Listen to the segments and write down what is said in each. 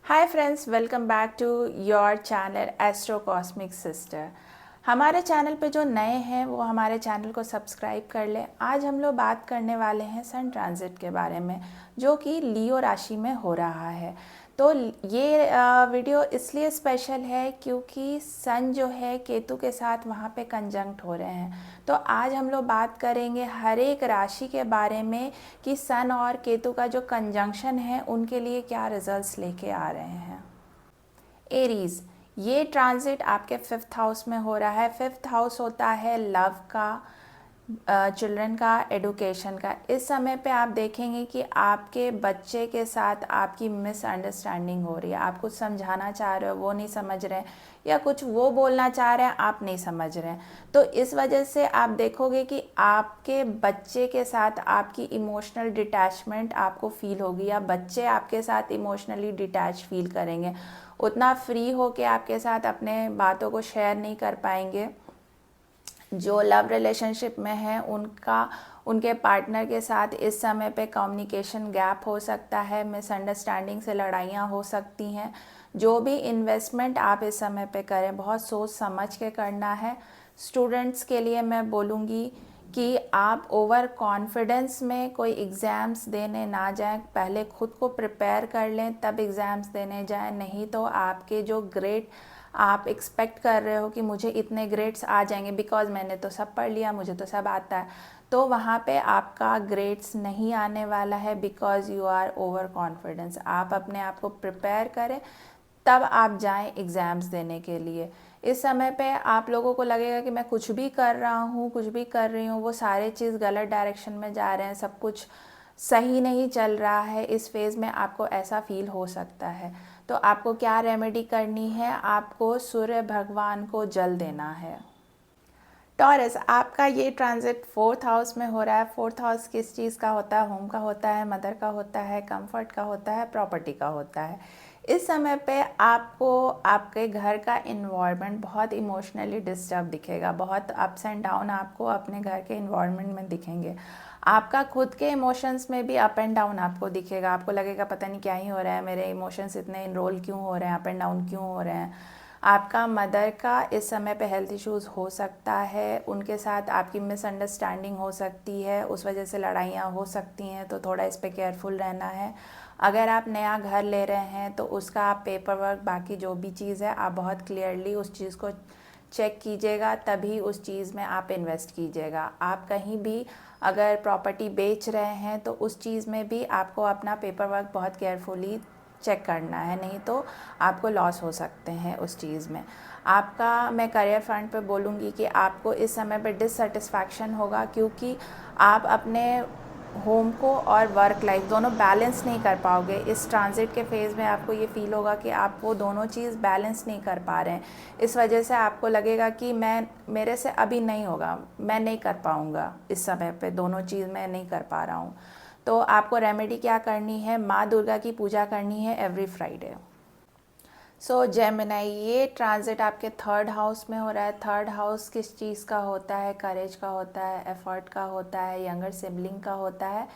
Hi friends, welcome back to your channel astro cosmic sister. हमारे channel पे जो नए हैं वो हमारे चैनल को सब्सक्राइब कर लें। आज हम लोग बात करने वाले हैं सन ट्रांजिट के बारे में, जो कि लियो राशि में हो रहा है। तो ये वीडियो इसलिए स्पेशल है क्योंकि सन जो है केतु के साथ वहाँ पे कंजंक्ट हो रहे हैं। तो आज हम लोग बात करेंगे हर एक राशि के बारे में कि सन और केतु का जो कंजंक्शन है उनके लिए क्या रिजल्ट्स लेके आ रहे हैं। एरीज, ये ट्रांजिट आपके फिफ्थ हाउस में हो रहा है। फिफ्थ हाउस होता है लव का, चिल्ड्रन का, एडुकेशन का। इस समय पे आप देखेंगे कि आपके बच्चे के साथ आपकी मिसअंडरस्टैंडिंग हो रही है। आप कुछ समझाना चाह रहे हो, वो नहीं समझ रहे हैं, या कुछ वो बोलना चाह रहे हैं, आप नहीं समझ रहे हैं। तो इस वजह से आप देखोगे कि आपके बच्चे के साथ आपकी इमोशनल डिटैचमेंट आपको फील होगी, या बच्चे आपके साथ इमोशनली डिटैच फील करेंगे। उतना फ्री हो के आपके साथ अपने बातों को शेयर नहीं कर पाएंगे। जो लव रिलेशनशिप में है उनके पार्टनर के साथ इस समय पे कम्युनिकेशन गैप हो सकता है, मिसअंडरस्टैंडिंग से लड़ाइयाँ हो सकती हैं। जो भी इन्वेस्टमेंट आप इस समय पे करें बहुत सोच समझ के करना है। स्टूडेंट्स के लिए मैं बोलूँगी कि आप ओवर कॉन्फिडेंस में कोई एग्ज़ाम्स देने ना जाएं। पहले खुद को प्रिपेयर कर लें तब एग्ज़ाम्स देने जाएं, नहीं तो आपके जो ग्रेड आप एक्सपेक्ट कर रहे हो कि मुझे इतने ग्रेड्स आ जाएंगे बिकॉज मैंने तो सब पढ़ लिया, मुझे तो सब आता है, तो वहाँ पे आपका ग्रेड्स नहीं आने वाला है because you are over confidence. आप अपने आप को प्रिपेयर करें तब आप जाएं एग्ज़ाम्स देने के लिए। इस समय पे आप लोगों को लगेगा कि मैं कुछ भी कर रहा हूँ, कुछ भी कर रही हूँ, वो सारे चीज़ गलत डायरेक्शन में जा रहे हैं, सब कुछ सही नहीं चल रहा है। इस फेज़ में आपको ऐसा फील हो सकता है। तो आपको क्या रेमेडी करनी है, आपको सूर्य भगवान को जल देना है। टॉरस, आपका ये ट्रांजिट फोर्थ हाउस में हो रहा है। फोर्थ हाउस किस चीज़ का होता है? होम का होता है, मदर का होता है, कंफर्ट का होता है, प्रॉपर्टी का होता है। इस समय पे आपको आपके घर का इन्वायरमेंट बहुत इमोशनली डिस्टर्ब दिखेगा। बहुत अप्स एंड डाउन आपको अपने घर के इन्वायरमेंट में दिखेंगे। आपका खुद के इमोशंस में भी अप एंड डाउन आपको दिखेगा। आपको लगेगा पता नहीं क्या ही हो रहा है, मेरे इमोशंस इतने इनरोल क्यों हो रहे हैं, अप एंड डाउन क्यों हो रहे हैं। आपका मदर का इस समय पे हेल्थ इश्यूज़ हो सकता है, उनके साथ आपकी मिसअंडरस्टैंडिंग हो सकती है, उस वजह से लड़ाइयाँ हो सकती हैं, तो थोड़ा इस पे केयरफुल रहना है। अगर आप नया घर ले रहे हैं तो उसका आप पेपर वर्क, बाकी जो भी चीज़ है, आप बहुत क्लियरली उस चीज़ को चेक कीजिएगा, तभी उस चीज़ में आप इन्वेस्ट कीजिएगा। आप कहीं भी अगर प्रॉपर्टी बेच रहे हैं तो उस चीज़ में भी आपको अपना पेपर वर्क बहुत केयरफुली चेक करना है, नहीं तो आपको लॉस हो सकते हैं उस चीज़ में। आपका मैं करियर फ्रंट पे बोलूँगी कि आपको इस समय पे डिससेटिस्फैक्शन होगा, क्योंकि आप अपने होम को और वर्क लाइफ दोनों बैलेंस नहीं कर पाओगे। इस ट्रांजिट के फेज़ में आपको ये फील होगा कि आप वो दोनों चीज़ बैलेंस नहीं कर पा रहे हैं। इस वजह से आपको लगेगा कि मेरे से अभी नहीं होगा, मैं नहीं कर पाऊँगा, इस समय पे दोनों चीज़ मैं नहीं कर पा रहा हूँ। तो आपको रेमेडी क्या करनी है? माँ दुर्गा की पूजा करनी है एवरी फ्राइडे। सो जेमिनाई, ये ट्रांजिट आपके थर्ड हाउस में हो रहा है। थर्ड हाउस किस चीज़ का होता है? करेज का होता है, एफर्ट का होता है, यंगर सिबलिंग का होता है,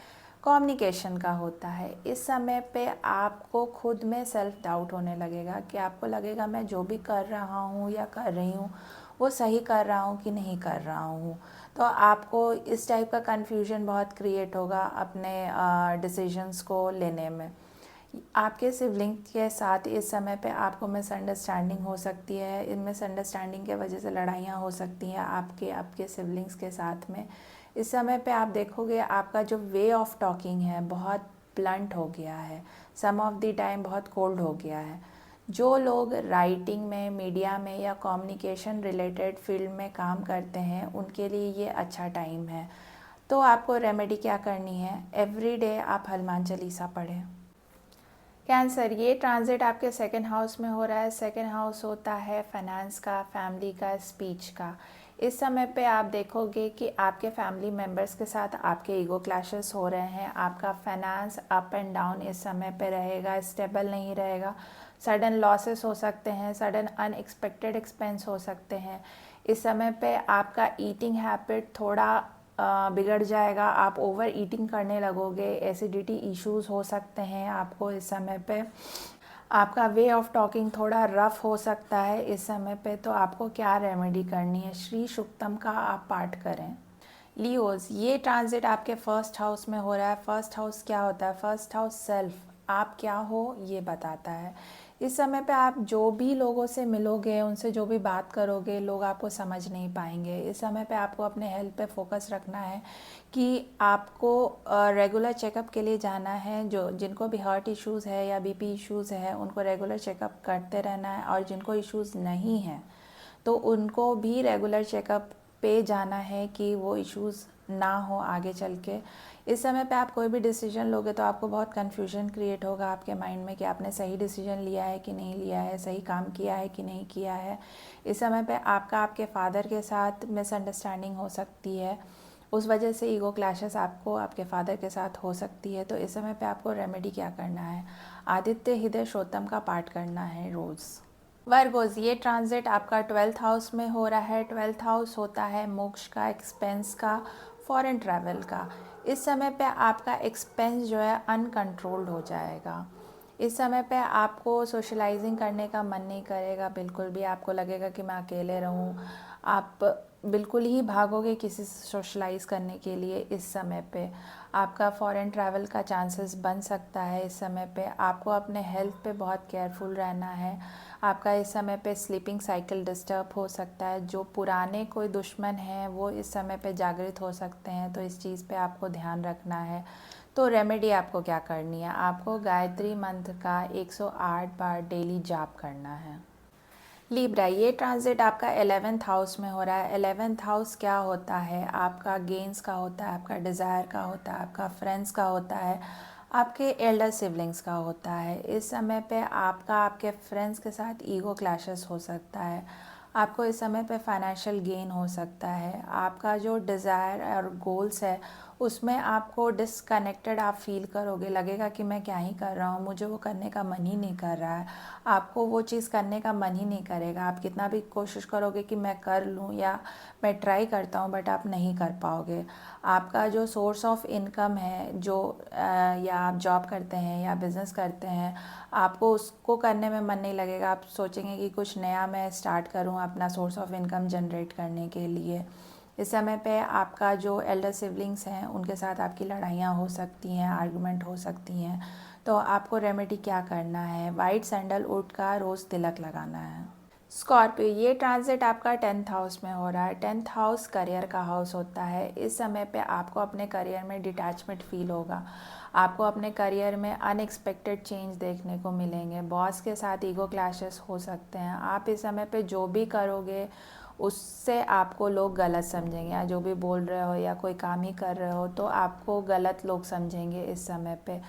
कम्युनिकेशन का होता है। इस समय पे आपको खुद में सेल्फ डाउट होने लगेगा कि आपको लगेगा मैं जो भी कर रहा हूँ या कर रही हूँ वो सही कर रहा हूँ कि नहीं कर रहा हूँ। तो आपको इस टाइप का कन्फ्यूजन बहुत क्रिएट होगा अपने डिसीजंस को लेने में। आपके सिबलिंग के साथ इस समय पे आपको मिसअंडरस्टैंडिंग हो सकती है। इन मिसअंडरस्टैंडिंग के वजह से लड़ाइयाँ हो सकती हैं आपके सिबलिंग्स के साथ में। इस समय पे आप देखोगे आपका जो वे ऑफ टॉकिंग है बहुत ब्लंट हो गया है, सम ऑफ द टाइम बहुत कोल्ड हो गया है। जो लोग राइटिंग में, मीडिया में या कम्युनिकेशन रिलेटेड फील्ड में काम करते हैं उनके लिए ये अच्छा टाइम है। तो आपको रेमेडी क्या करनी है? एवरी डे आप हनुमान चालीसा पढ़ें। कैंसर, ये ट्रांजिट आपके सेकंड हाउस में हो रहा है। सेकंड हाउस होता है फाइनेंस का, फैमिली का, स्पीच का। इस समय पे आप देखोगे कि आपके फैमिली मेम्बर्स के साथ आपके ईगो क्लैशेस हो रहे हैं। आपका फाइनेंस अप एंड डाउन इस समय पे रहेगा, स्टेबल नहीं रहेगा। सडन लॉसेस हो सकते हैं, सडन अनएक्सपेक्टेड एक्सपेंस हो सकते हैं। इस समय पे आपका ईटिंग हैबिट थोड़ा बिगड़ जाएगा, आप ओवर ईटिंग करने लगोगे, एसिडिटी इश्यूज़ हो सकते हैं आपको इस समय पे। आपका वे ऑफ टॉकिंग थोड़ा रफ हो सकता है इस समय पे, तो आपको क्या रेमेडी करनी है, श्री सुक्तम का आप पाठ करें। लियोज, ये ट्रांजिट आपके फर्स्ट हाउस में हो रहा है। फर्स्ट हाउस क्या होता है? फर्स्ट हाउस सेल्फ, आप क्या हो ये बताता है। इस समय पे आप जो भी लोगों से मिलोगे, उनसे जो भी बात करोगे, लोग आपको समझ नहीं पाएंगे। इस समय पे आपको अपने हेल्थ पे फोकस रखना है कि आपको रेगुलर चेकअप के लिए जाना है। जो जिनको भी हार्ट इश्यूज़ है या बीपी इश्यूज़ है, उनको रेगुलर चेकअप करते रहना है, और जिनको इश्यूज़ नहीं हैं तो उनको भी रेगुलर चेकअप पे जाना है कि वो इश्यूज़ ना हो आगे चल के। इस समय पे आप कोई भी डिसीजन लोगे तो आपको बहुत कन्फ्यूजन क्रिएट होगा आपके माइंड में कि आपने सही डिसीजन लिया है कि नहीं लिया है, सही काम किया है कि नहीं किया है। इस समय पे आपके फादर के साथ मिसअंडरस्टैंडिंग हो सकती है, उस वजह से ईगो क्लैशेस आपको आपके फादर के साथ हो सकती है। तो इस समय पे आपको रेमेडी क्या करना है? आदित्य हृदय श्रोतम का पाठ करना है रोज़। वर्गोज, ये ट्रांजिट आपका 12th हाउस में हो रहा है। 12th हाउस होता है मोक्ष का, एक्सपेंस का, फॉरेन ट्रैवल का। इस समय पे आपका एक्सपेंस जो है अनकंट्रोल्ड हो जाएगा। इस समय पे आपको सोशलाइजिंग करने का मन नहीं करेगा बिल्कुल भी। आपको लगेगा कि मैं अकेले रहूं। आप बिल्कुल ही भागोगे किसी से सोशलाइज करने के लिए। इस समय पे आपका फॉरेन ट्रैवल का चांसेस बन सकता है। इस समय पे आपको अपने हेल्थ पे बहुत केयरफुल रहना है। आपका इस समय पे स्लीपिंग साइकिल डिस्टर्ब हो सकता है। जो पुराने कोई दुश्मन हैं वो इस समय पे जागृत हो सकते हैं, तो इस चीज़ पे आपको ध्यान रखना है। तो रेमेडी आपको क्या करनी है? आपको गायत्री मंत्र का 108 बार डेली जाप करना है। लिब्रा, ये ट्रांजिट आपका 11th हाउस में हो रहा है। 11th हाउस क्या होता है? आपका गेंस का होता है, आपका डिज़ायर का होता है, आपका फ्रेंड्स का होता है, आपके एल्डर सिबलिंग्स का होता है। इस समय पे आपका आपके फ्रेंड्स के साथ ईगो क्लैशेस हो सकता है। आपको इस समय पे फाइनेंशियल गेन हो सकता है। आपका जो डिज़ायर और गोल्स है उसमें आपको डिसकनेक्टेड आप फील करोगे। लगेगा कि मैं क्या ही कर रहा हूँ, मुझे वो करने का मन ही नहीं कर रहा है। आपको वो चीज़ करने का मन ही नहीं करेगा। आप कितना भी कोशिश करोगे कि मैं कर लूँ या मैं ट्राई करता हूँ, बट आप नहीं कर पाओगे। आपका जो सोर्स ऑफ इनकम है, जो या आप जॉब करते हैं या बिज़नेस करते हैं, आपको उसको करने में मन नहीं लगेगा। आप सोचेंगे कि कुछ नया मैं स्टार्ट करूं अपना सोर्स ऑफ इनकम जनरेट करने के लिए। इस समय पे आपका जो एल्डर सिबलिंग्स हैं उनके साथ आपकी लड़ाइयाँ हो सकती हैं, आर्गुमेंट हो सकती हैं। तो आपको रेमेडी क्या करना है? वाइट सैंडलवुड का रोज़ तिलक लगाना है। स्कॉर्पियो, ये ट्रांजिट आपका 10th हाउस में हो रहा है। 10th हाउस करियर का हाउस होता है। इस समय पे आपको अपने करियर में डिटैचमेंट फील होगा। आपको अपने करियर में अनएक्सपेक्टेड चेंज देखने को मिलेंगे। बॉस के साथ ईगो क्लैशेस हो सकते हैं। आप इस समय पे जो भी करोगे उससे आपको लोग गलत समझेंगे, या जो भी बोल रहे हो या कोई काम ही कर रहे हो तो आपको गलत लोग समझेंगे। इस समय पे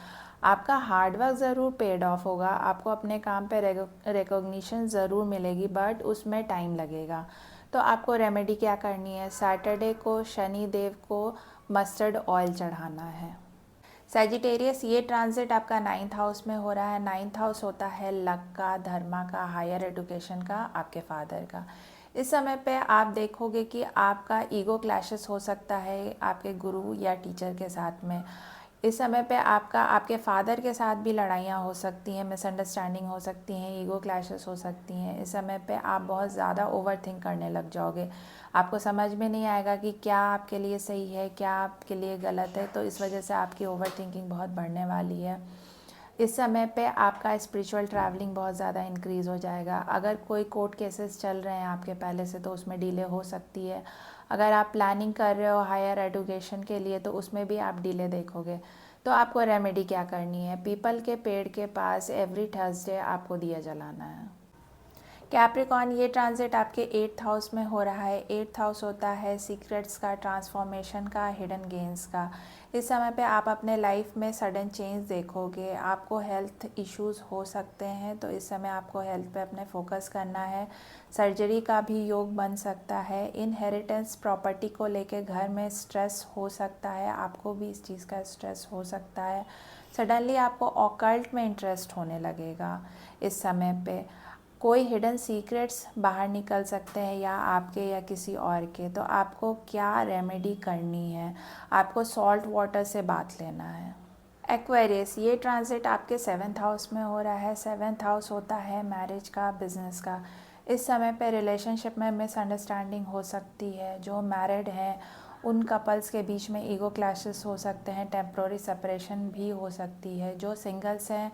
आपका हार्डवर्क ज़रूर पेड ऑफ होगा। आपको अपने काम पे रिकॉग्निशन ज़रूर मिलेगी, बट उसमें टाइम लगेगा। तो आपको रेमेडी क्या करनी है? सैटरडे को शनि देव को मस्टर्ड ऑयल चढ़ाना है। सैजिटेरियस, ये ट्रांजिट आपका 9th हाउस में हो रहा है। 9th हाउस होता है लक का, धर्मा का, हायर एजुकेशन का, आपके फादर का। इस समय पे आप देखोगे कि आपका ईगो क्लैशेस हो सकता है आपके गुरु या टीचर के साथ में। इस समय पे आपके फादर के साथ भी लड़ाइयाँ हो सकती हैं, मिसअंडरस्टैंडिंग हो सकती हैं, ईगो क्लैशेस हो सकती हैं। इस समय पे आप बहुत ज़्यादा ओवर थिंक करने लग जाओगे। आपको समझ में नहीं आएगा कि क्या आपके लिए सही है, क्या आपके लिए गलत है। तो इस वजह से आपकी ओवर थिंकिंग बहुत बढ़ने वाली है। इस समय पे आपका स्पिरिचुअल ट्रैवलिंग बहुत ज़्यादा इंक्रीज़ हो जाएगा। अगर कोई कोर्ट केसेस चल रहे हैं आपके पहले से तो उसमें डिले हो सकती है। अगर आप प्लानिंग कर रहे हो हायर एजुकेशन के लिए तो उसमें भी आप डिले देखोगे। तो आपको रेमेडी क्या करनी है? पीपल के पेड़ के पास एवरी थर्सडे आपको दिया जलाना है। कैप्रिकॉन, ये ट्रांजिट आपके 8th हाउस में हो रहा है। 8th हाउस होता है सीक्रेट्स का, ट्रांसफॉर्मेशन का, हिडन गेन्स का। इस समय पे आप अपने लाइफ में सडन चेंज देखोगे। आपको हेल्थ इश्यूज़ हो सकते हैं, तो इस समय आपको हेल्थ पे अपने फोकस करना है। सर्जरी का भी योग बन सकता है। इनहेरिटेंस प्रॉपर्टी को लेके घर में स्ट्रेस हो सकता है, आपको भी इस चीज़ का स्ट्रेस हो सकता है। सडनली आपको ऑकल्ट में इंटरेस्ट होने लगेगा। इस समय पे कोई हिडन सीक्रेट्स बाहर निकल सकते हैं, या आपके या किसी और के। तो आपको क्या रेमेडी करनी है? आपको सॉल्ट वाटर से बाथ लेना है। एक्वेरियस, ये ट्रांजिट आपके 7th हाउस में हो रहा है। 7th हाउस होता है मैरिज का, बिजनेस का। इस समय पे रिलेशनशिप में मिसअंडरस्टैंडिंग हो सकती है। जो मैरिड हैं उन कपल्स के बीच में ईगो क्लैशेस हो सकते हैं, टेम्प्रोरी सेपरेशन भी हो सकती है। जो सिंगल्स हैं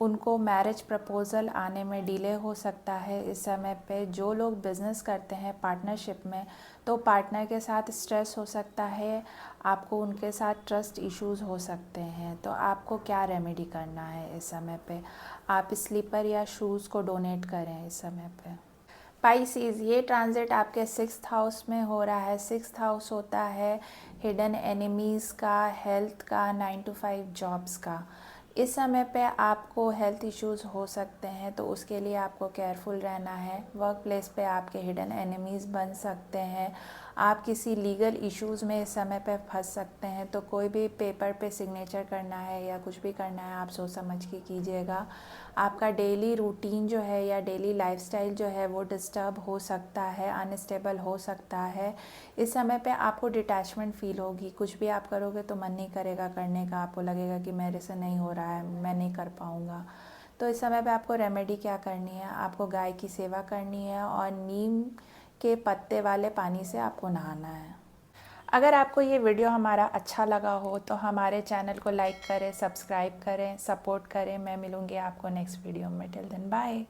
उनको मैरिज प्रपोज़ल आने में डिले हो सकता है इस समय पे। जो लोग बिज़नेस करते हैं पार्टनरशिप में, तो पार्टनर के साथ स्ट्रेस हो सकता है, आपको उनके साथ ट्रस्ट इश्यूज़ हो सकते हैं। तो आपको क्या रेमेडी करना है इस समय पे? आप स्लीपर या शूज़ को डोनेट करें इस समय पे। पाइसिस, ये ट्रांजिट आपके 6th हाउस में हो रहा है। 6th हाउस होता है हिडन एनिमीज़ का, हेल्थ का, 9 to 5 जॉब्स का। इस समय पे आपको हेल्थ इश्यूज़ हो सकते हैं, तो उसके लिए आपको केयरफुल रहना है। वर्क प्लेस पे आपके हिडन एनिमीज़ बन सकते हैं। आप किसी लीगल इश्यूज़ में इस समय पे फंस सकते हैं, तो कोई भी पेपर पे सिग्नेचर करना है या कुछ भी करना है, आप सोच समझ के कीजिएगा। आपका डेली रूटीन जो है या डेली लाइफस्टाइल जो है वो डिस्टर्ब हो सकता है, अनस्टेबल हो सकता है। इस समय पे आपको डिटैचमेंट फ़ील होगी। कुछ भी आप करोगे तो मन नहीं करेगा करने का, आपको लगेगा कि मेरे से नहीं हो रहा है, मैं नहीं कर पाऊँगा। तो इस समय पे आपको रेमेडी क्या करनी है? आपको गाय की सेवा करनी है और नीम के पत्ते वाले पानी से आपको नहाना है। अगर आपको ये वीडियो हमारा अच्छा लगा हो तो हमारे चैनल को लाइक करें, सब्सक्राइब करें, सपोर्ट करें। मैं मिलूँगी आपको नेक्स्ट वीडियो में। Till then bye.